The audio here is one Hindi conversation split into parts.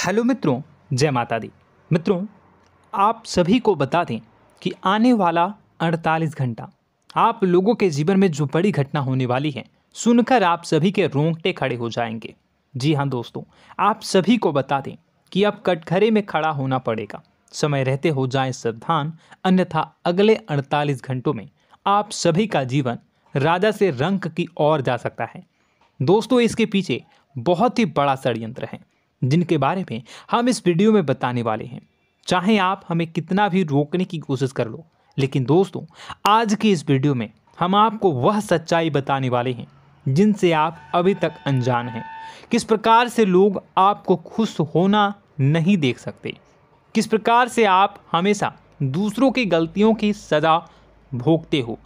हेलो मित्रों, जय माता दी। मित्रों, आप सभी को बता दें कि आने वाला 48 घंटा आप लोगों के जीवन में जो बड़ी घटना होने वाली है, सुनकर आप सभी के रोंगटे खड़े हो जाएंगे। जी हाँ दोस्तों, आप सभी को बता दें कि अब कटघरे में खड़ा होना पड़ेगा। समय रहते हो जाएं सावधान, अन्यथा अगले 48 घंटों में आप सभी का जीवन राजा से रंक की ओर जा सकता है। दोस्तों, इसके पीछे बहुत ही बड़ा षड्यंत्र है जिनके बारे में हम इस वीडियो में बताने वाले हैं। चाहे आप हमें कितना भी रोकने की कोशिश कर लो, लेकिन दोस्तों आज की इस वीडियो में हम आपको वह सच्चाई बताने वाले हैं जिनसे आप अभी तक अनजान हैं। किस प्रकार से लोग आपको खुश होना नहीं देख सकते, किस प्रकार से आप हमेशा दूसरों की गलतियों की सज़ा भोगते हो,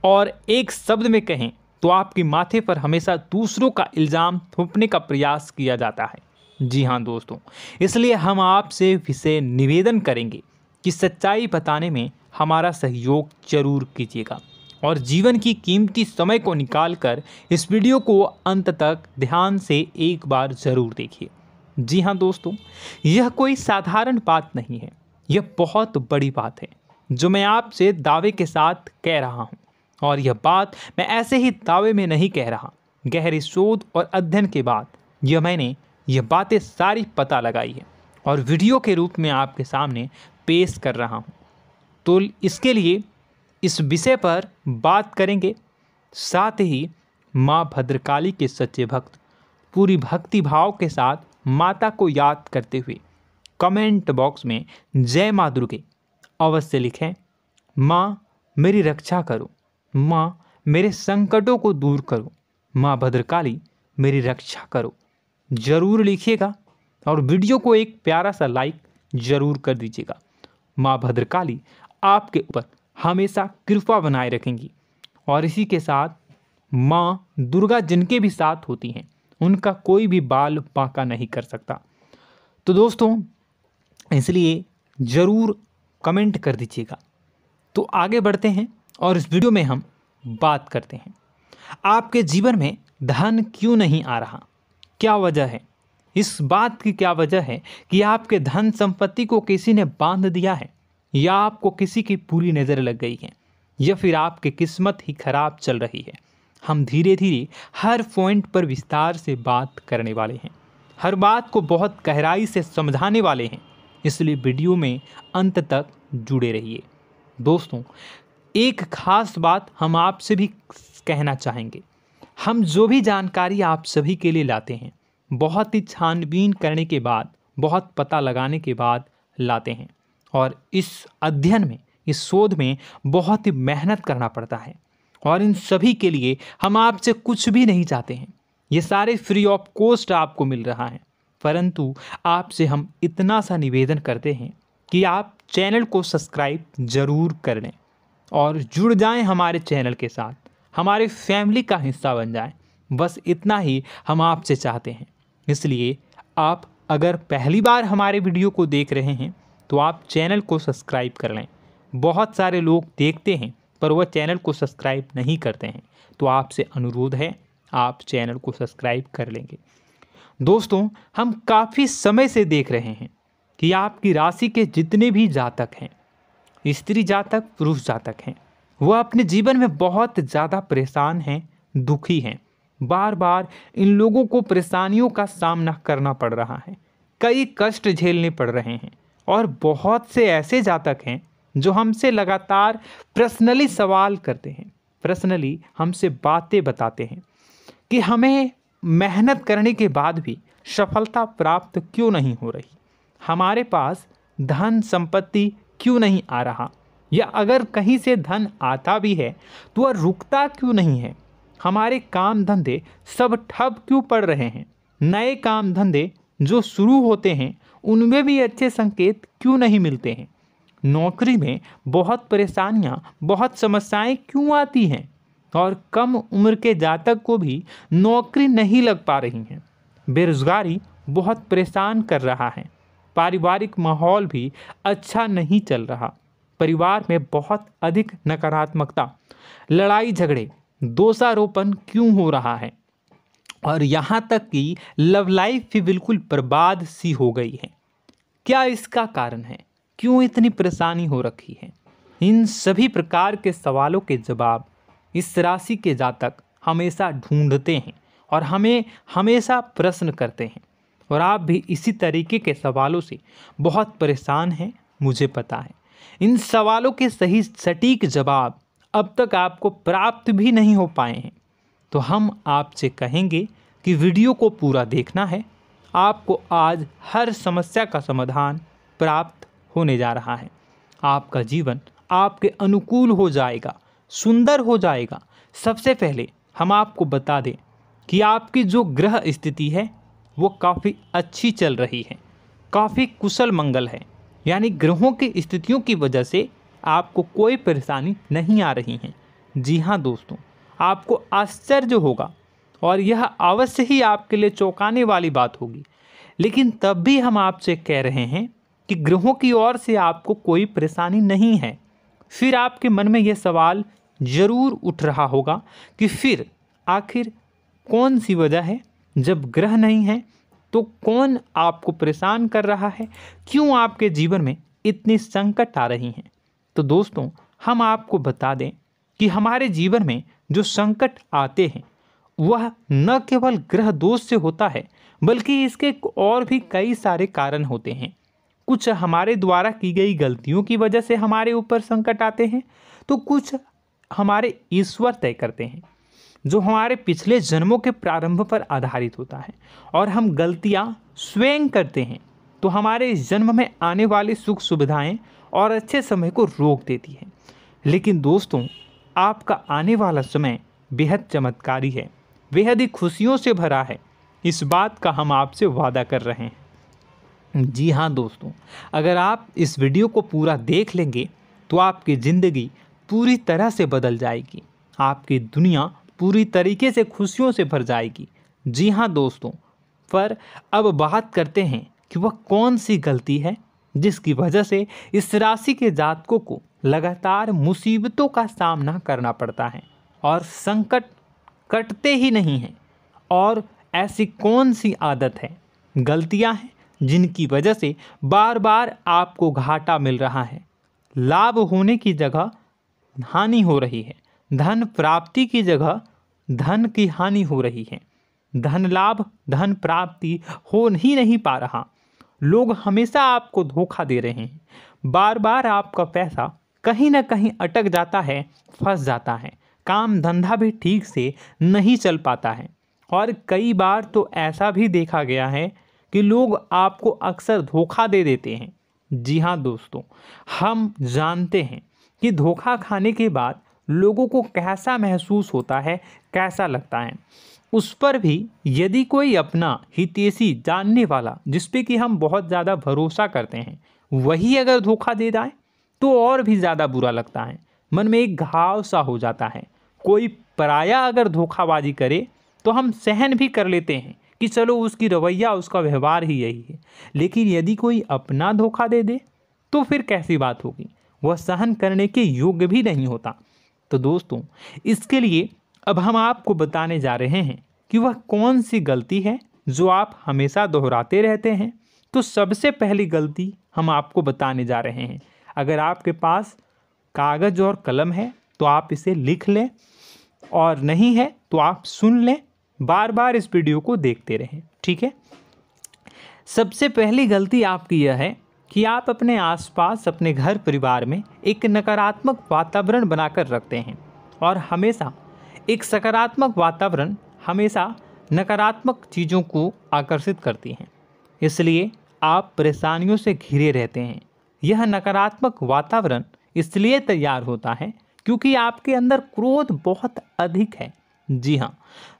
और एक शब्द में कहें तो आपके माथे पर हमेशा दूसरों का इल्ज़ाम थोपने का प्रयास किया जाता है। जी हाँ दोस्तों, इसलिए हम आपसे विशेष निवेदन करेंगे कि सच्चाई बताने में हमारा सहयोग जरूर कीजिएगा और जीवन की कीमती समय को निकालकर इस वीडियो को अंत तक ध्यान से एक बार ज़रूर देखिए। जी हाँ दोस्तों, यह कोई साधारण बात नहीं है, यह बहुत बड़ी बात है जो मैं आपसे दावे के साथ कह रहा हूँ। और यह बात मैं ऐसे ही दावे में नहीं कह रहा, गहरे शोध और अध्ययन के बाद मैंने यह बातें सारी पता लगाई है और वीडियो के रूप में आपके सामने पेश कर रहा हूँ। तो इसके लिए इस विषय पर बात करेंगे। साथ ही माँ भद्रकाली के सच्चे भक्त पूरी भक्ति भाव के साथ माता को याद करते हुए कमेंट बॉक्स में जय माँ दुर्गे अवश्य लिखें। माँ मेरी रक्षा करो, माँ मेरे संकटों को दूर करो, माँ भद्रकाली मेरी रक्षा करो, ज़रूर लिखिएगा और वीडियो को एक प्यारा सा लाइक ज़रूर कर दीजिएगा। माँ भद्रकाली आपके ऊपर हमेशा कृपा बनाए रखेंगी और इसी के साथ माँ दुर्गा जिनके भी साथ होती हैं उनका कोई भी बाल बांका नहीं कर सकता। तो दोस्तों, इसलिए ज़रूर कमेंट कर दीजिएगा। तो आगे बढ़ते हैं और इस वीडियो में हम बात करते हैं, आपके जीवन में धन क्यों नहीं आ रहा, क्या वजह है। इस बात की क्या वजह है कि आपके धन संपत्ति को किसी ने बांध दिया है, या आपको किसी की पूरी नज़र लग गई है, या फिर आपकी किस्मत ही खराब चल रही है। हम धीरे धीरे हर पॉइंट पर विस्तार से बात करने वाले हैं, हर बात को बहुत गहराई से समझाने वाले हैं, इसलिए वीडियो में अंत तक जुड़े रहिए। दोस्तों, एक खास बात हम आपसे भी कहना चाहेंगे। हम जो भी जानकारी आप सभी के लिए लाते हैं बहुत ही छानबीन करने के बाद, बहुत पता लगाने के बाद लाते हैं, और इस अध्ययन में, इस शोध में बहुत ही मेहनत करना पड़ता है, और इन सभी के लिए हम आपसे कुछ भी नहीं चाहते हैं। ये सारे फ्री ऑफ कॉस्ट आपको मिल रहा है, परंतु आपसे हम इतना सा निवेदन करते हैं कि आप चैनल को सब्सक्राइब ज़रूर कर लें और जुड़ जाएं हमारे चैनल के साथ, हमारे फैमिली का हिस्सा बन जाएं। बस इतना ही हम आपसे चाहते हैं। इसलिए आप अगर पहली बार हमारे वीडियो को देख रहे हैं तो आप चैनल को सब्सक्राइब कर लें। बहुत सारे लोग देखते हैं पर वह चैनल को सब्सक्राइब नहीं करते हैं, तो आपसे अनुरोध है आप चैनल को सब्सक्राइब कर लेंगे। दोस्तों, हम काफ़ी समय से देख रहे हैं कि आपकी राशि के जितने भी जातक हैं, स्त्री जातक, पुरुष जातक हैं, वह अपने जीवन में बहुत ज़्यादा परेशान हैं, दुखी हैं। बार बार इन लोगों को परेशानियों का सामना करना पड़ रहा है, कई कष्ट झेलने पड़ रहे हैं, और बहुत से ऐसे जातक हैं जो हमसे लगातार पर्सनली सवाल करते हैं, पर्सनली हमसे बातें बताते हैं कि हमें मेहनत करने के बाद भी सफलता प्राप्त क्यों नहीं हो रही, हमारे पास धन संपत्ति क्यों नहीं आ रहा, या अगर कहीं से धन आता भी है तो वह रुकता क्यों नहीं है, हमारे काम धंधे सब ठप क्यों पड़ रहे हैं, नए काम धंधे जो शुरू होते हैं उनमें भी अच्छे संकेत क्यों नहीं मिलते हैं, नौकरी में बहुत परेशानियां, बहुत समस्याएं क्यों आती हैं, और कम उम्र के जातक को भी नौकरी नहीं लग पा रही हैं, बेरोजगारी बहुत परेशान कर रहा है, पारिवारिक माहौल भी अच्छा नहीं चल रहा, परिवार में बहुत अधिक नकारात्मकता, लड़ाई झगड़े, दोषारोपण क्यों हो रहा है, और यहाँ तक कि लव लाइफ भी बिल्कुल बर्बाद सी हो गई है। क्या इसका कारण है? क्यों इतनी परेशानी हो रखी है? इन सभी प्रकार के सवालों के जवाब इस राशि के जातक हमेशा ढूंढते हैं और हमें हमेशा प्रश्न करते हैं। और आप भी इसी तरीके के सवालों से बहुत परेशान हैं, मुझे पता है। इन सवालों के सही सटीक जवाब अब तक आपको प्राप्त भी नहीं हो पाए हैं। तो हम आपसे कहेंगे कि वीडियो को पूरा देखना है। आपको आज हर समस्या का समाधान प्राप्त होने जा रहा है। आपका जीवन आपके अनुकूल हो जाएगा, सुंदर हो जाएगा। सबसे पहले हम आपको बता दें कि आपकी जो ग्रह स्थिति है वो काफ़ी अच्छी चल रही है, काफ़ी कुशल मंगल है। यानी ग्रहों की स्थितियों की वजह से आपको कोई परेशानी नहीं आ रही है। जी हाँ दोस्तों, आपको आश्चर्य होगा और यह अवश्य ही आपके लिए चौंकाने वाली बात होगी। लेकिन तब भी हम आपसे कह रहे हैं कि ग्रहों की ओर से आपको कोई परेशानी नहीं है। फिर आपके मन में यह सवाल जरूर उठ रहा होगा कि फिर आखिर कौन सी वजह है? जब ग्रह नहीं है तो कौन आपको परेशान कर रहा है? क्यों आपके जीवन में इतनी संकट आ रही हैं? तो दोस्तों, हम आपको बता दें कि हमारे जीवन में जो संकट आते हैं वह न केवल ग्रह दोष से होता है, बल्कि इसके और भी कई सारे कारण होते हैं। कुछ हमारे द्वारा की गई गलतियों की वजह से हमारे ऊपर संकट आते हैं, तो कुछ हमारे ईश्वर तय करते हैं, जो हमारे पिछले जन्मों के प्रारंभ पर आधारित होता है। और हम गलतियां स्वयं करते हैं तो हमारे इस जन्म में आने वाली सुख सुविधाएं और अच्छे समय को रोक देती है। लेकिन दोस्तों, आपका आने वाला समय बेहद चमत्कारी है, बेहद ही खुशियों से भरा है। इस बात का हम आपसे वादा कर रहे हैं। जी हाँ दोस्तों, अगर आप इस वीडियो को पूरा देख लेंगे तो आपकी ज़िंदगी पूरी तरह से बदल जाएगी, आपकी दुनिया पूरी तरीके से खुशियों से भर जाएगी। जी हाँ दोस्तों, पर अब बात करते हैं कि वह कौन सी गलती है जिसकी वजह से इस राशि के जातकों को लगातार मुसीबतों का सामना करना पड़ता है और संकट कटते ही नहीं हैं। और ऐसी कौन सी आदत है, गलतियां हैं जिनकी वजह से बार बार आपको घाटा मिल रहा है, लाभ होने की जगह हानि हो रही है, धन प्राप्ति की जगह धन की हानि हो रही है, धन लाभ धन प्राप्ति हो ही नहीं पा रहा, लोग हमेशा आपको धोखा दे रहे हैं, बार बार आपका पैसा कहीं ना कहीं अटक जाता है, फंस जाता है, काम धंधा भी ठीक से नहीं चल पाता है। और कई बार तो ऐसा भी देखा गया है कि लोग आपको अक्सर धोखा दे देते हैं। जी हाँ दोस्तों, हम जानते हैं कि धोखा खाने के बाद लोगों को कैसा महसूस होता है, कैसा लगता है। उस पर भी यदि कोई अपना हितैषी जानने वाला, जिस पे कि हम बहुत ज़्यादा भरोसा करते हैं, वही अगर धोखा दे जाए तो और भी ज़्यादा बुरा लगता है, मन में एक घाव सा हो जाता है। कोई पराया अगर धोखाबाजी करे तो हम सहन भी कर लेते हैं कि चलो उसकी रवैया, उसका व्यवहार ही यही है। लेकिन यदि कोई अपना धोखा दे दे तो फिर कैसी बात होगी, वह सहन करने के योग्य भी नहीं होता। तो दोस्तों, इसके लिए अब हम आपको बताने जा रहे हैं कि वह कौन सी गलती है जो आप हमेशा दोहराते रहते हैं। तो सबसे पहली गलती हम आपको बताने जा रहे हैं। अगर आपके पास कागज़ और कलम है तो आप इसे लिख लें, और नहीं है तो आप सुन लें, बार बार इस वीडियो को देखते रहें, ठीक है। सबसे पहली गलती आपकी यह है कि आप अपने आसपास, अपने घर परिवार में एक नकारात्मक वातावरण बनाकर रखते हैं। और हमेशा एक सकारात्मक वातावरण हमेशा नकारात्मक चीज़ों को आकर्षित करती हैं, इसलिए आप परेशानियों से घिरे रहते हैं। यह नकारात्मक वातावरण इसलिए तैयार होता है क्योंकि आपके अंदर क्रोध बहुत अधिक है। जी हाँ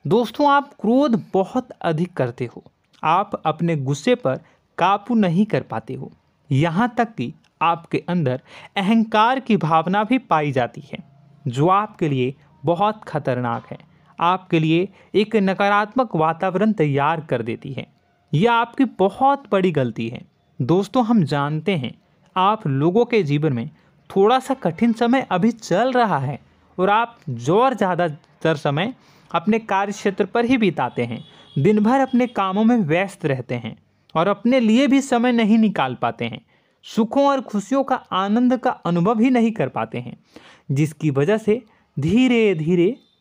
दोस्तों, आप क्रोध बहुत अधिक करते हो, आप अपने गुस्से पर काबू नहीं कर पाते हो। यहाँ तक कि आपके अंदर अहंकार की भावना भी पाई जाती है, जो आपके लिए बहुत खतरनाक है, आपके लिए एक नकारात्मक वातावरण तैयार कर देती है। यह आपकी बहुत बड़ी गलती है। दोस्तों, हम जानते हैं आप लोगों के जीवन में थोड़ा सा कठिन समय अभी चल रहा है और आप ज़्यादातर समय अपने कार्य क्षेत्र पर ही बिताते हैं, दिन भर अपने कामों में व्यस्त रहते हैं और अपने लिए भी समय नहीं निकाल पाते हैं, सुखों और खुशियों का आनंद का अनुभव ही नहीं कर पाते हैं, जिसकी वजह से धीरे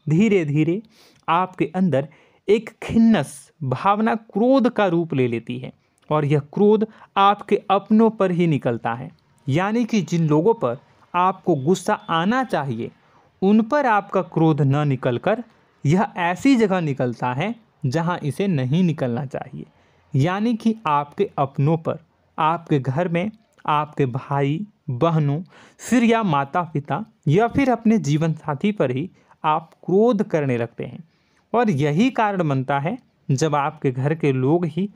धीरे आपके अंदर एक खिन्नस भावना क्रोध का रूप ले लेती है और यह क्रोध आपके अपनों पर ही निकलता है। यानी कि जिन लोगों पर आपको गुस्सा आना चाहिए उन पर आपका क्रोध न निकलकर यह ऐसी जगह निकलता है जहां इसे नहीं निकलना चाहिए। यानी कि आपके अपनों पर, आपके घर में, आपके भाई बहनों, फिर या माता पिता या फिर अपने जीवन साथी पर ही आप क्रोध करने लगते हैं। और यही कारण बनता है जब आपके घर के लोग ही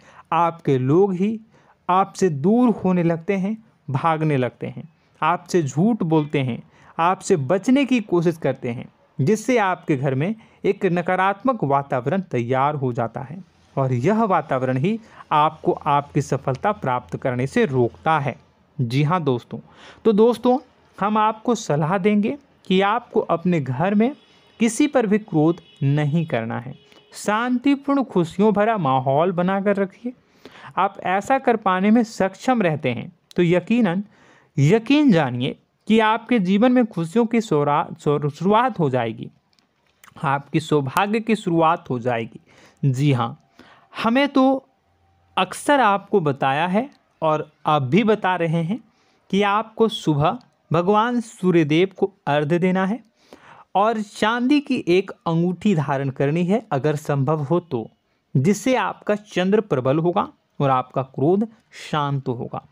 आपसे दूर होने लगते हैं, भागने लगते हैं, आपसे झूठ बोलते हैं, आपसे बचने की कोशिश करते हैं, जिससे आपके घर में एक नकारात्मक वातावरण तैयार हो जाता है और यह वातावरण ही आपको आपकी सफलता प्राप्त करने से रोकता है। जी हाँ दोस्तों, तो दोस्तों हम आपको सलाह देंगे कि आपको अपने घर में किसी पर भी क्रोध नहीं करना है। शांतिपूर्ण खुशियों भरा माहौल बनाकर रखिए। आप ऐसा कर पाने में सक्षम रहते हैं तो यकीन जानिए कि आपके जीवन में खुशियों की शुरुआत हो जाएगी, आपकी सौभाग्य की शुरुआत हो जाएगी। जी हाँ, हमें तो अक्सर आपको बताया है और आप भी बता रहे हैं कि आपको सुबह भगवान सूर्यदेव को अर्घ्य देना है और चांदी की एक अंगूठी धारण करनी है अगर संभव हो तो, जिससे आपका चंद्र प्रबल होगा और आपका क्रोध शांत होगा।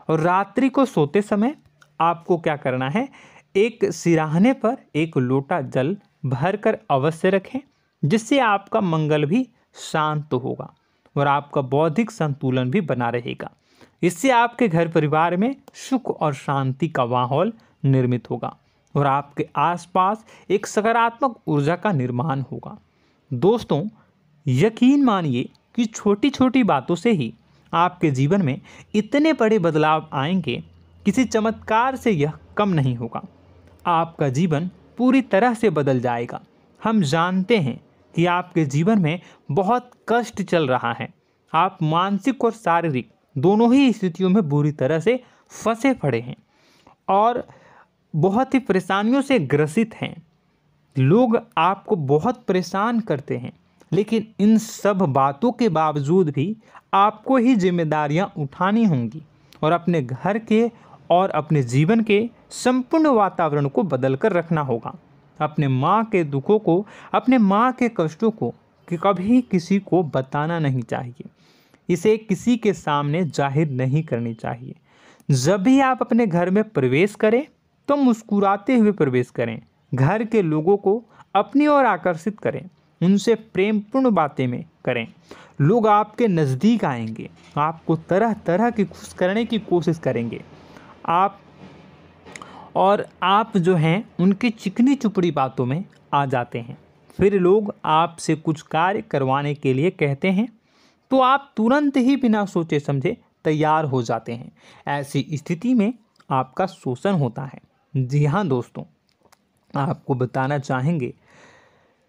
और रात्रि को सोते समय आपको क्या करना है, एक सिराहने पर एक लोटा जल भरकर अवश्य रखें, जिससे आपका मंगल भी शांत होगा और आपका बौद्धिक संतुलन भी बना रहेगा। इससे आपके घर परिवार में सुख और शांति का माहौल निर्मित होगा और आपके आसपास एक सकारात्मक ऊर्जा का निर्माण होगा। दोस्तों यकीन मानिए कि छोटी छोटी बातों से ही आपके जीवन में इतने बड़े बदलाव आएंगे, किसी चमत्कार से यह कम नहीं होगा। आपका जीवन पूरी तरह से बदल जाएगा। हम जानते हैं कि आपके जीवन में बहुत कष्ट चल रहा है, आप मानसिक और शारीरिक दोनों ही स्थितियों में बुरी तरह से फंसे पड़े हैं और बहुत ही परेशानियों से ग्रसित हैं। लोग आपको बहुत परेशान करते हैं, लेकिन इन सब बातों के बावजूद भी आपको ही जिम्मेदारियां उठानी होंगी और अपने घर के और अपने जीवन के संपूर्ण वातावरण को बदल कर रखना होगा। अपने माँ के दुखों को, अपने माँ के कष्टों को कभी किसी को बताना नहीं चाहिए, इसे किसी के सामने जाहिर नहीं करनी चाहिए। जब भी आप अपने घर में प्रवेश करें तो मुस्कुराते हुए प्रवेश करें, घर के लोगों को अपनी ओर आकर्षित करें, उनसे प्रेमपूर्ण बातें में करें। लोग आपके नज़दीक आएंगे, आपको तरह तरह की खुश करने की कोशिश करेंगे। आप जो हैं उनकी चिकनी चुपड़ी बातों में आ जाते हैं। फिर लोग आपसे कुछ कार्य करवाने के लिए कहते हैं तो आप तुरंत ही बिना सोचे समझे तैयार हो जाते हैं। ऐसी स्थिति में आपका शोषण होता है। जी हाँ दोस्तों, आपको बताना चाहेंगे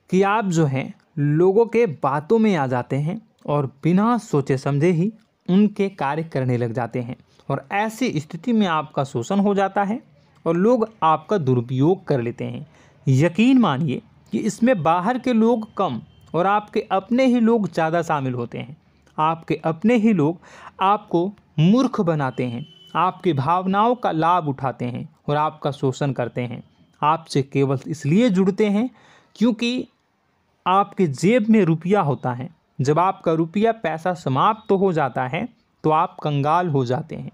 कि आप जो हैं लोगों के बातों में आ जाते हैं और बिना सोचे समझे ही उनके कार्य करने लग जाते हैं और ऐसी स्थिति में आपका शोषण हो जाता है और लोग आपका दुरुपयोग कर लेते हैं। यकीन मानिए कि इसमें बाहर के लोग कम और आपके अपने ही लोग ज़्यादा शामिल होते हैं। आपके अपने ही लोग आपको मूर्ख बनाते हैं, आपकी भावनाओं का लाभ उठाते हैं और आपका शोषण करते हैं। आपसे केवल इसलिए जुड़ते हैं क्योंकि आपके जेब में रुपया होता है। जब आपका रुपया पैसा समाप्त हो जाता है तो आप कंगाल हो जाते हैं,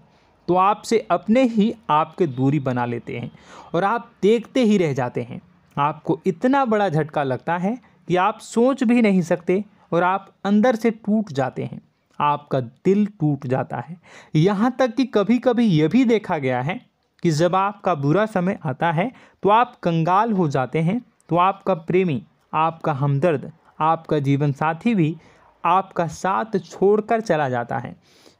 तो आपसे अपने ही आपके दूरी बना लेते हैं और आप देखते ही रह जाते हैं। आपको इतना बड़ा झटका लगता है कि आप सोच भी नहीं सकते और आप अंदर से टूट जाते हैं, आपका दिल टूट जाता है। यहाँ तक कि कभी कभी यह भी देखा गया है कि जब आपका बुरा समय आता है तो आप कंगाल हो जाते हैं, तो आपका प्रेमी, आपका हमदर्द, आपका जीवन साथी भी आपका साथ छोड़कर चला जाता है।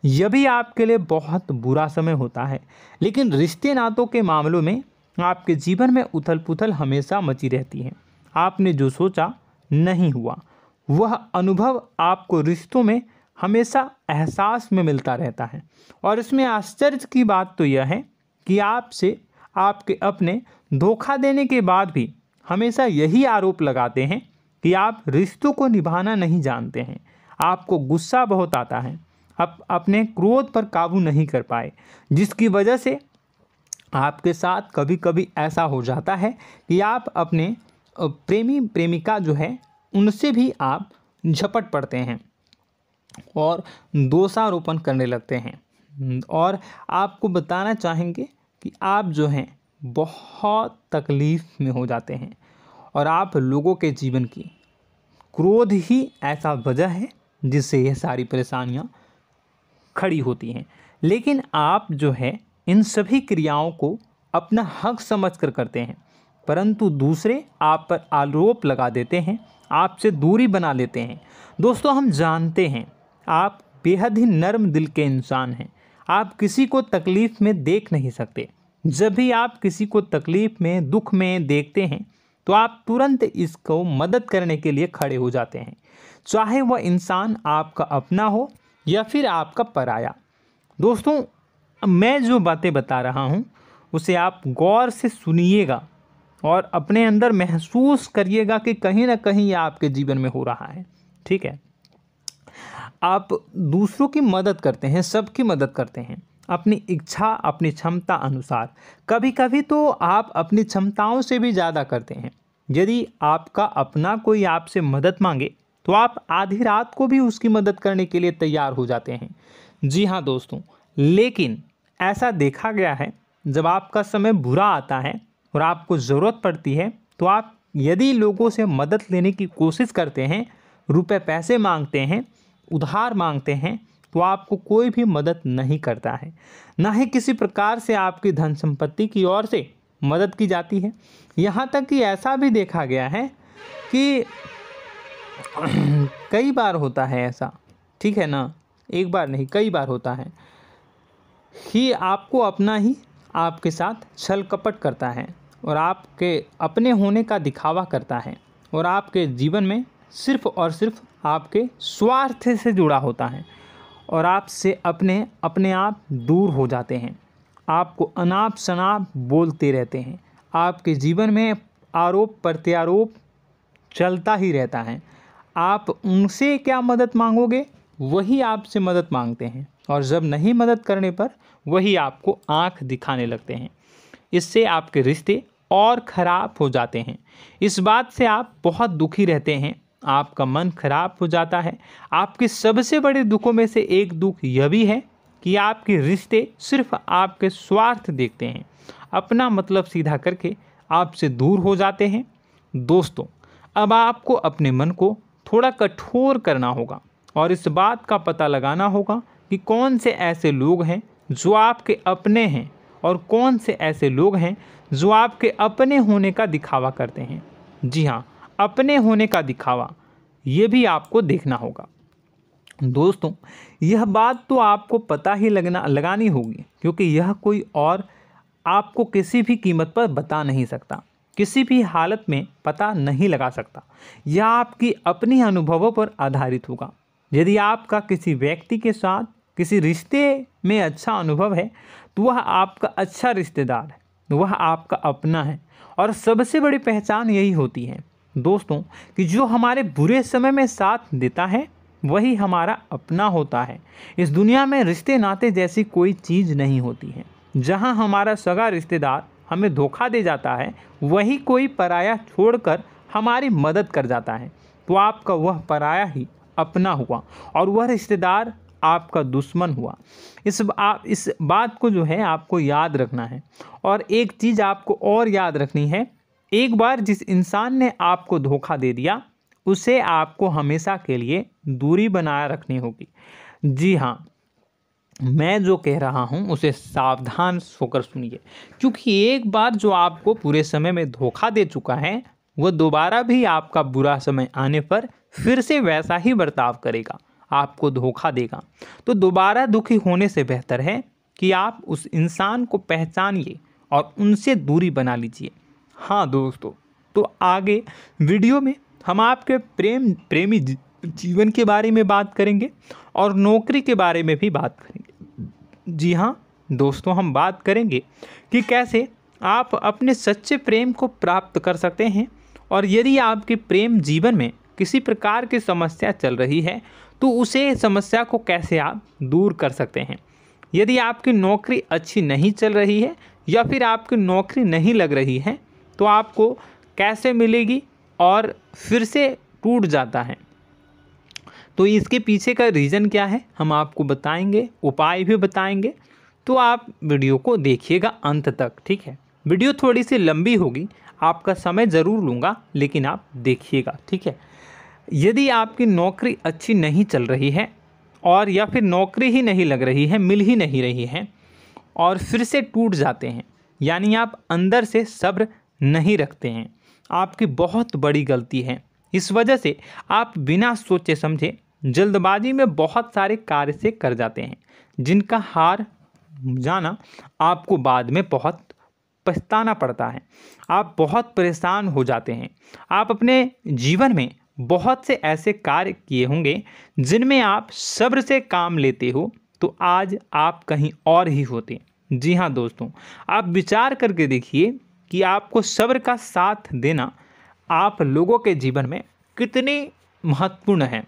यह भी आपके लिए बहुत बुरा समय होता है। लेकिन रिश्ते नातों के मामलों में आपके जीवन में उथल पुथल हमेशा मची रहती है। आपने जो सोचा, नहीं हुआ। वह अनुभव आपको रिश्तों में हमेशा एहसास में मिलता रहता है। और इसमें आश्चर्य की बात तो यह है कि आपसे आपके अपने धोखा देने के बाद भी हमेशा यही आरोप लगाते हैं कि आप रिश्तों को निभाना नहीं जानते हैं। आपको गुस्सा बहुत आता है, आप अपने क्रोध पर काबू नहीं कर पाए, जिसकी वजह से आपके साथ कभी कभी ऐसा हो जाता है कि आप अपने प्रेमी प्रेमिका जो है उनसे भी आप झपट पड़ते हैं और दोषारोपण करने लगते हैं। और आपको बताना चाहेंगे कि आप जो हैं बहुत तकलीफ़ में हो जाते हैं और आप लोगों के जीवन की क्रोध ही ऐसा वजह है जिससे यह सारी परेशानियां खड़ी होती हैं। लेकिन आप जो है इन सभी क्रियाओं को अपना हक समझकर करते हैं, परंतु दूसरे आप पर आरोप लगा देते हैं, आपसे दूरी बना लेते हैं। दोस्तों, हम जानते हैं आप बेहद ही नर्म दिल के इंसान हैं। आप किसी को तकलीफ़ में देख नहीं सकते। जब भी आप किसी को तकलीफ़ में, दुख में देखते हैं तो आप तुरंत इसको मदद करने के लिए खड़े हो जाते हैं, चाहे वह इंसान आपका अपना हो या फिर आपका पराया। दोस्तों, मैं जो बातें बता रहा हूँ उसे आप गौर से सुनिएगा और अपने अंदर महसूस करिएगा कि कहीं ना कहीं यह आपके जीवन में हो रहा है। ठीक है, आप दूसरों की मदद करते हैं, सबकी मदद करते हैं अपनी इच्छा, अपनी क्षमता अनुसार। कभी कभी तो आप अपनी क्षमताओं से भी ज़्यादा करते हैं। यदि आपका अपना कोई आपसे मदद मांगे तो आप आधी रात को भी उसकी मदद करने के लिए तैयार हो जाते हैं। जी हाँ दोस्तों, लेकिन ऐसा देखा गया है जब आपका समय बुरा आता है और आपको ज़रूरत पड़ती है तो आप यदि लोगों से मदद लेने की कोशिश करते हैं, रुपए पैसे मांगते हैं, उधार मांगते हैं, तो आपको कोई भी मदद नहीं करता है। ना ही किसी प्रकार से आपकी धन संपत्ति की ओर से मदद की जाती है। यहाँ तक कि ऐसा भी देखा गया है कि कई बार होता है ऐसा, ठीक है ना, एक बार नहीं कई बार होता है कि आपको अपना ही आपके साथ छल कपट करता है और आपके अपने होने का दिखावा करता है और आपके जीवन में सिर्फ और सिर्फ आपके स्वार्थ से जुड़ा होता है और आपसे अपने आप दूर हो जाते हैं। आपको अनाप शनाप बोलते रहते हैं। आपके जीवन में आरोप प्रत्यारोप चलता ही रहता है। आप उनसे क्या मदद मांगोगे, वही आपसे मदद मांगते हैं और जब नहीं मदद करने पर वही आपको आंख दिखाने लगते हैं। इससे आपके रिश्ते और ख़राब हो जाते हैं। इस बात से आप बहुत दुखी रहते हैं, आपका मन खराब हो जाता है। आपके सबसे बड़े दुखों में से एक दुख यह भी है कि आपके रिश्ते सिर्फ आपके स्वार्थ देखते हैं, अपना मतलब सीधा करके आपसे दूर हो जाते हैं। दोस्तों, अब आपको अपने मन को थोड़ा कठोर करना होगा और इस बात का पता लगाना होगा कि कौन से ऐसे लोग हैं जो आपके अपने हैं और कौन से ऐसे लोग हैं जो आपके अपने होने का दिखावा करते हैं। जी हाँ, अपने होने का दिखावा, ये भी आपको देखना होगा। दोस्तों, यह बात तो आपको पता ही लगानी होगी, क्योंकि यह कोई और आपको किसी भी कीमत पर बता नहीं सकता, किसी भी हालत में पता नहीं लगा सकता। यह आपकी अपनी अनुभवों पर आधारित होगा। यदि आपका किसी व्यक्ति के साथ किसी रिश्ते में अच्छा अनुभव है तो वह आपका अच्छा रिश्तेदार है, वह आपका अपना है। और सबसे बड़ी पहचान यही होती है दोस्तों कि जो हमारे बुरे समय में साथ देता है वही हमारा अपना होता है। इस दुनिया में रिश्ते नाते जैसी कोई चीज़ नहीं होती है। जहां हमारा सगा रिश्तेदार हमें धोखा दे जाता है, वही कोई पराया छोड़कर हमारी मदद कर जाता है, तो आपका वह पराया ही अपना हुआ और वह रिश्तेदार आपका दुश्मन हुआ। इस बात को जो है आपको याद रखना है। और एक चीज़ आपको और याद रखनी है, एक बार जिस इंसान ने आपको धोखा दे दिया उसे आपको हमेशा के लिए दूरी बनाए रखनी होगी। जी हाँ, मैं जो कह रहा हूँ उसे सावधान होकर सुनिए, क्योंकि एक बार जो आपको पूरे समय में धोखा दे चुका है वह दोबारा भी आपका बुरा समय आने पर फिर से वैसा ही बर्ताव करेगा, आपको धोखा देगा। तो दोबारा दुखी होने से बेहतर है कि आप उस इंसान को पहचानिए और उनसे दूरी बना लीजिए। हाँ दोस्तों, तो आगे वीडियो में हम आपके प्रेमी जीवन के बारे में बात करेंगे और नौकरी के बारे में भी बात करेंगे। जी हाँ दोस्तों, हम बात करेंगे कि कैसे आप अपने सच्चे प्रेम को प्राप्त कर सकते हैं, और यदि आपके प्रेम जीवन में किसी प्रकार की समस्या चल रही है तो उसे समस्या को कैसे आप दूर कर सकते हैं। यदि आपकी नौकरी अच्छी नहीं चल रही है या फिर आपकी नौकरी नहीं लग रही है तो आपको कैसे मिलेगी और फिर से टूट जाता है, तो इसके पीछे का रीज़न क्या है हम आपको बताएंगे, उपाय भी बताएंगे। तो आप वीडियो को देखिएगा अंत तक, ठीक है। वीडियो थोड़ी सी लंबी होगी, आपका समय ज़रूर लूँगा, लेकिन आप देखिएगा, ठीक है। यदि आपकी नौकरी अच्छी नहीं चल रही है और या फिर नौकरी ही नहीं लग रही है, मिल ही नहीं रही है और फिर से टूट जाते हैं, यानी आप अंदर से सब्र नहीं रखते हैं, आपकी बहुत बड़ी गलती है। इस वजह से आप बिना सोचे समझे जल्दबाजी में बहुत सारे कार्य से कर जाते हैं, जिनका हार जाना आपको बाद में बहुत पछताना पड़ता है। आप बहुत परेशान हो जाते हैं। आप अपने जीवन में बहुत से ऐसे कार्य किए होंगे जिनमें आप सब्र से काम लेते हो, तो आज आप कहीं और ही होते। जी हाँ दोस्तों, आप विचार करके देखिए कि आपको सब्र का साथ देना आप लोगों के जीवन में कितने महत्वपूर्ण है।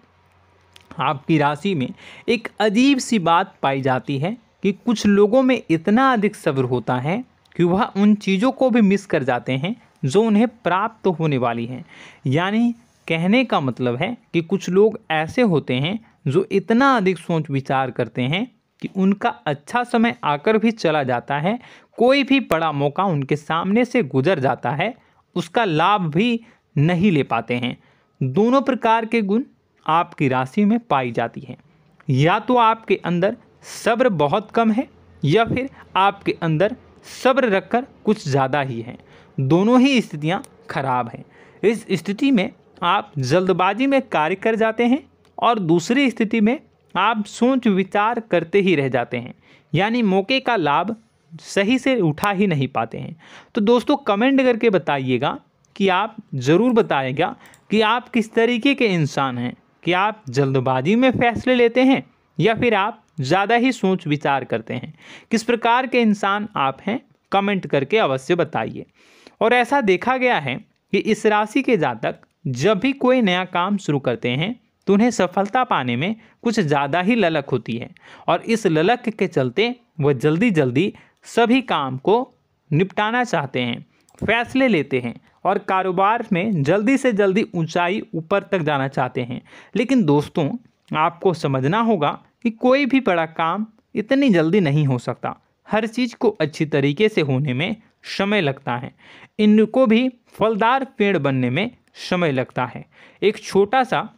आपकी राशि में एक अजीब सी बात पाई जाती है कि कुछ लोगों में इतना अधिक सब्र होता है कि वह उन चीज़ों को भी मिस कर जाते हैं जो उन्हें प्राप्त होने वाली हैं। यानी कहने का मतलब है कि कुछ लोग ऐसे होते हैं जो इतना अधिक सोच विचार करते हैं कि उनका अच्छा समय आकर भी चला जाता है, कोई भी बड़ा मौका उनके सामने से गुजर जाता है, उसका लाभ भी नहीं ले पाते हैं। दोनों प्रकार के गुण आपकी राशि में पाई जाती हैं। या तो आपके अंदर सब्र बहुत कम है या फिर आपके अंदर सब्र रखकर कुछ ज़्यादा ही है। दोनों ही स्थितियाँ खराब हैं। इस स्थिति में आप जल्दबाजी में कार्य कर जाते हैं और दूसरी स्थिति में आप सोच विचार करते ही रह जाते हैं, यानी मौके का लाभ सही से उठा ही नहीं पाते हैं। तो दोस्तों कमेंट करके बताइएगा कि आप ज़रूर बताइएगा कि आप किस तरीके के इंसान हैं, कि आप जल्दबाजी में फैसले लेते हैं या फिर आप ज़्यादा ही सोच विचार करते हैं। किस प्रकार के इंसान आप हैं, कमेंट करके अवश्य बताइए। और ऐसा देखा गया है कि इस राशि के जातक जब भी कोई नया काम शुरू करते हैं तो उन्हें सफलता पाने में कुछ ज़्यादा ही ललक होती है, और इस ललक के चलते वह जल्दी जल्दी सभी काम को निपटाना चाहते हैं, फैसले लेते हैं और कारोबार में जल्दी से जल्दी ऊंचाई ऊपर तक जाना चाहते हैं। लेकिन दोस्तों आपको समझना होगा कि कोई भी बड़ा काम इतनी जल्दी नहीं हो सकता। हर चीज़ को अच्छी तरीके से होने में समय लगता है। इनको भी फलदार पेड़ बनने में समय लगता है। एक छोटा सा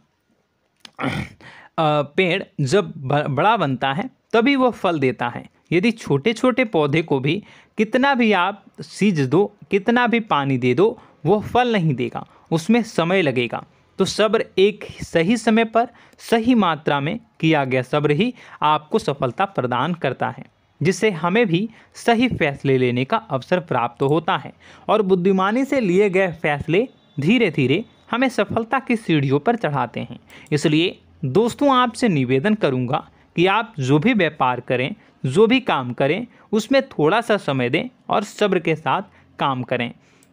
पेड़ जब बड़ा बनता है तभी वह फल देता है। यदि छोटे छोटे पौधे को भी कितना भी आप सींच दो, कितना भी पानी दे दो, वह फल नहीं देगा, उसमें समय लगेगा। तो सब्र एक सही समय पर सही मात्रा में किया गया सब्र ही आपको सफलता प्रदान करता है, जिससे हमें भी सही फैसले लेने का अवसर प्राप्त होता है। और बुद्धिमानी से लिए गए फैसले धीरे धीरे हमें सफलता की सीढ़ियों पर चढ़ाते हैं। इसलिए दोस्तों आपसे निवेदन करूंगा कि आप जो भी व्यापार करें, जो भी काम करें, उसमें थोड़ा सा समय दें और सब्र के साथ काम करें।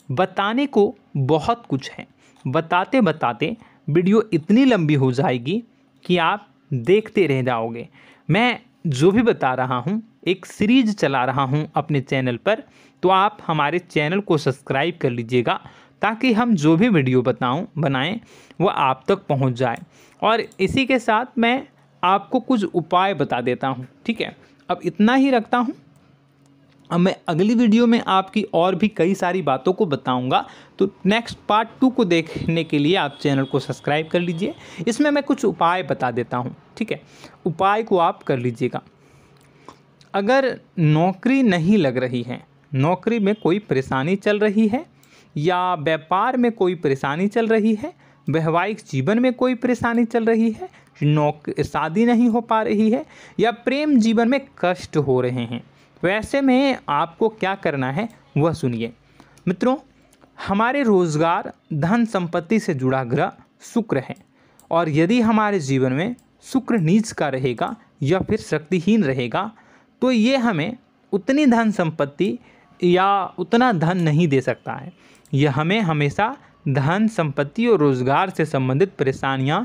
बताने को बहुत कुछ है, बताते बताते वीडियो इतनी लंबी हो जाएगी कि आप देखते रह जाओगे। मैं जो भी बता रहा हूँ एक सीरीज चला रहा हूँ अपने चैनल पर, तो आप हमारे चैनल को सब्सक्राइब कर लीजिएगा ताकि हम जो भी वीडियो बनाएं वो आप तक पहुँच जाए। और इसी के साथ मैं आपको कुछ उपाय बता देता हूँ, ठीक है। अब इतना ही रखता हूँ। अब मैं अगली वीडियो में आपकी और भी कई सारी बातों को बताऊंगा। तो नेक्स्ट पार्ट 2 को देखने के लिए आप चैनल को सब्सक्राइब कर लीजिए। इसमें मैं कुछ उपाय बता देता हूं, ठीक है। उपाय को आप कर लीजिएगा। अगर नौकरी नहीं लग रही है, नौकरी में कोई परेशानी चल रही है, या व्यापार में कोई परेशानी चल रही है, वैवाहिक जीवन में कोई परेशानी चल रही है, शादी नहीं हो पा रही है, या प्रेम जीवन में कष्ट हो रहे हैं, वैसे में आपको क्या करना है वह सुनिए। मित्रों, हमारे रोजगार धन संपत्ति से जुड़ा ग्रह शुक्र है, और यदि हमारे जीवन में शुक्र नीच का रहेगा या फिर शक्तिहीन रहेगा तो ये हमें उतनी धन संपत्ति या उतना धन नहीं दे सकता है। यह हमें हमेशा धन संपत्ति और रोजगार से संबंधित परेशानियां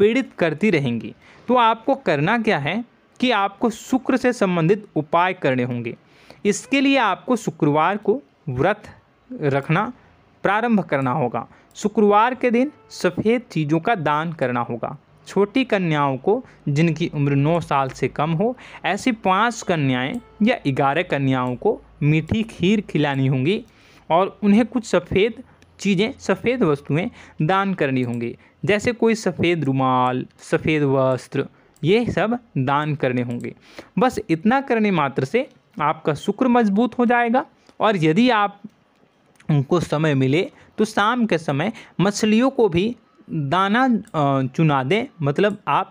पीड़ित करती रहेंगी। तो आपको करना क्या है कि आपको शुक्र से संबंधित उपाय करने होंगे। इसके लिए आपको शुक्रवार को व्रत रखना प्रारंभ करना होगा। शुक्रवार के दिन सफ़ेद चीज़ों का दान करना होगा। छोटी कन्याओं को जिनकी उम्र 9 साल से कम हो, ऐसी 5 कन्याएं या 11 कन्याओं को मीठी खीर खिलानी होंगी और उन्हें कुछ सफ़ेद चीज़ें, सफ़ेद वस्तुएं दान करनी होंगी, जैसे कोई सफ़ेद रुमाल, सफ़ेद वस्त्र, ये सब दान करने होंगे। बस इतना करने मात्र से आपका शुक्र मजबूत हो जाएगा। और यदि आप उनको समय मिले तो शाम के समय मछलियों को भी दाना चुना दें, मतलब आप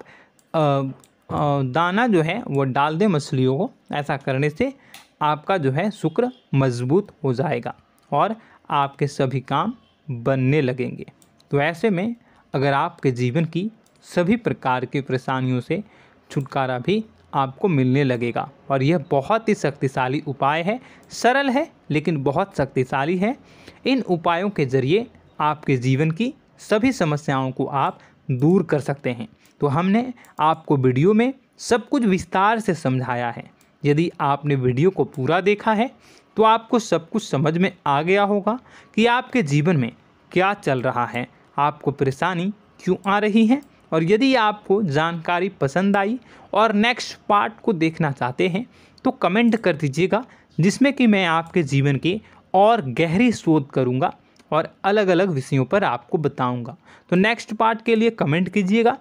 दाना जो है वो डाल दें मछलियों को। ऐसा करने से आपका जो है शुक्र मजबूत हो जाएगा और आपके सभी काम बनने लगेंगे। तो ऐसे में अगर आपके जीवन की सभी प्रकार की परेशानियों से छुटकारा भी आपको मिलने लगेगा। और यह बहुत ही शक्तिशाली उपाय है, सरल है लेकिन बहुत शक्तिशाली है। इन उपायों के ज़रिए आपके जीवन की सभी समस्याओं को आप दूर कर सकते हैं। तो हमने आपको वीडियो में सब कुछ विस्तार से समझाया है। यदि आपने वीडियो को पूरा देखा है तो आपको सब कुछ समझ में आ गया होगा कि आपके जीवन में क्या चल रहा है, आपको परेशानी क्यों आ रही है। और यदि आपको जानकारी पसंद आई और नेक्स्ट पार्ट को देखना चाहते हैं तो कमेंट कर दीजिएगा, जिसमें कि मैं आपके जीवन की और गहरी शोध करूंगा और अलग अलग विषयों पर आपको बताऊंगा। तो नेक्स्ट पार्ट के लिए कमेंट कीजिएगा,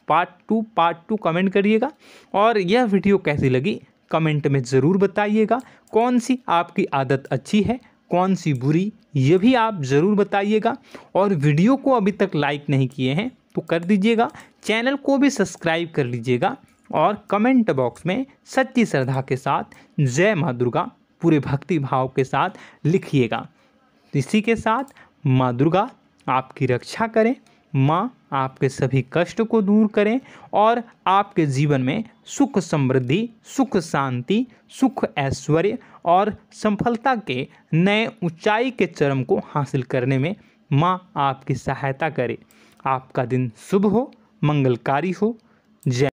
पार्ट टू कमेंट करिएगा। और यह वीडियो कैसी लगी कमेंट में ज़रूर बताइएगा। कौन सी आपकी आदत अच्छी है, कौन सी बुरी, ये भी आप ज़रूर बताइएगा। और वीडियो को अभी तक लाइक नहीं किए हैं तो कर दीजिएगा, चैनल को भी सब्सक्राइब कर लीजिएगा और कमेंट बॉक्स में सच्ची श्रद्धा के साथ जय माँ दुर्गा पूरे भक्ति भाव के साथ लिखिएगा। इसी के साथ माँ दुर्गा आपकी रक्षा करें, माँ आपके कष्ट कष्ट को दूर करें और आपके जीवन में सुख समृद्धि, सुख शांति, सुख ऐश्वर्य और सफलता के नए ऊंचाई के चरम को हासिल करने में माँ आपकी सहायता करे। आपका दिन शुभ हो, मंगलकारी हो। जय